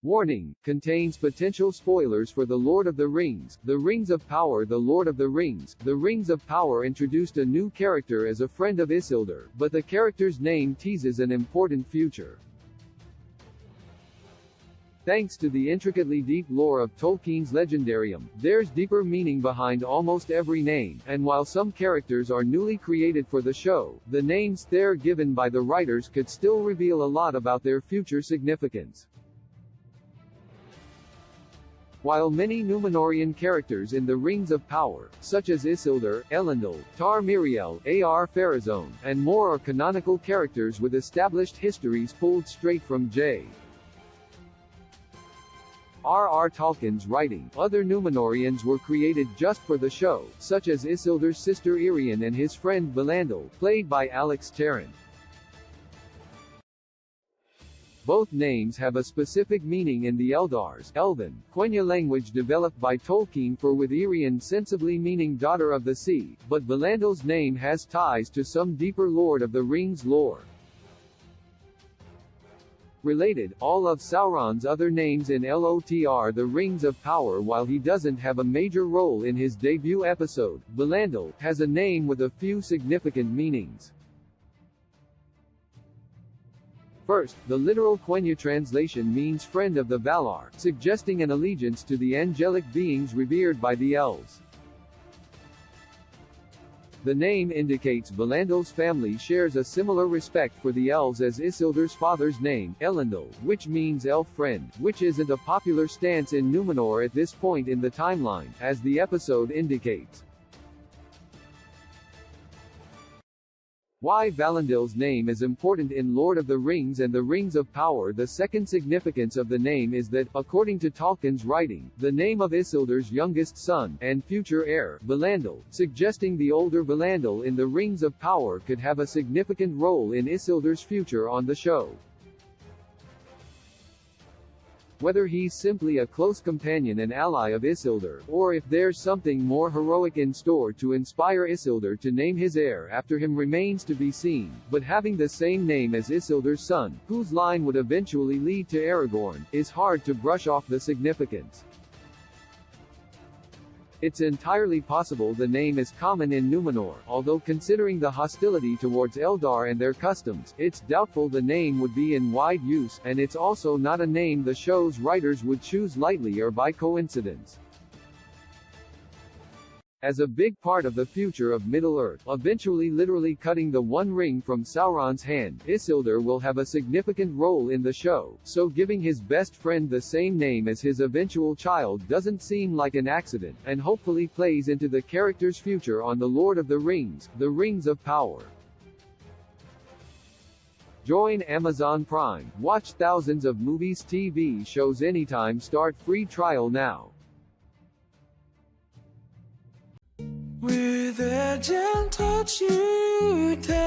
Warning, contains potential spoilers for The Lord of the Rings, The Rings of Power. The Lord of the Rings, The Rings of Power introduced a new character as a friend of Isildur, but the character's name teases an important future. Thanks to the intricately deep lore of Tolkien's Legendarium, there's deeper meaning behind almost every name, and while some characters are newly created for the show, the names they're given by the writers could still reveal a lot about their future significance. While many Númenórean characters in the Rings of Power, such as Isildur, Elendil, Tar Miriel, Ar Pharazôn, and more are canonical characters with established histories pulled straight from J. R. Tolkien's writing, other Númenóreans were created just for the show, such as Isildur's sister Irian and his friend Valandil, played by Alex Tarrant. Both names have a specific meaning in the Eldar's Elven, Quenya language developed by Tolkien, for with Irian sensibly meaning daughter of the sea, but Valandil's name has ties to some deeper Lord of the Rings lore. Related, all of Sauron's other names in LOTR The Rings of Power. While he doesn't have a major role in his debut episode, Valandil has a name with a few significant meanings. First, the literal Quenya translation means friend of the Valar, suggesting an allegiance to the angelic beings revered by the elves. The name indicates Valandil's family shares a similar respect for the elves as Isildur's father's name, Elendil, which means elf friend, which isn't a popular stance in Númenor at this point in the timeline, as the episode indicates. Why Valandil's name is important in Lord of the Rings and the Rings of Power. The second significance of the name is that, according to Tolkien's writing, the name of Isildur's youngest son, and future heir, Valandil, suggesting the older Valandil in the Rings of Power could have a significant role in Isildur's future on the show. Whether he's simply a close companion and ally of Isildur, or if there's something more heroic in store to inspire Isildur to name his heir after him remains to be seen, but having the same name as Isildur's son, whose line would eventually lead to Aragorn, is hard to brush off the significance. It's entirely possible the name is common in Númenor, although considering the hostility towards Eldar and their customs, it's doubtful the name would be in wide use, and it's also not a name the show's writers would choose lightly or by coincidence. As a big part of the future of Middle-earth, eventually literally cutting the One Ring from Sauron's hand, Isildur will have a significant role in the show, so giving his best friend the same name as his eventual child doesn't seem like an accident, and hopefully plays into the character's future on The Lord of the Rings, The Rings of Power. Join Amazon Prime, watch thousands of movies, TV shows anytime, start free trial now. With a gentle touch you take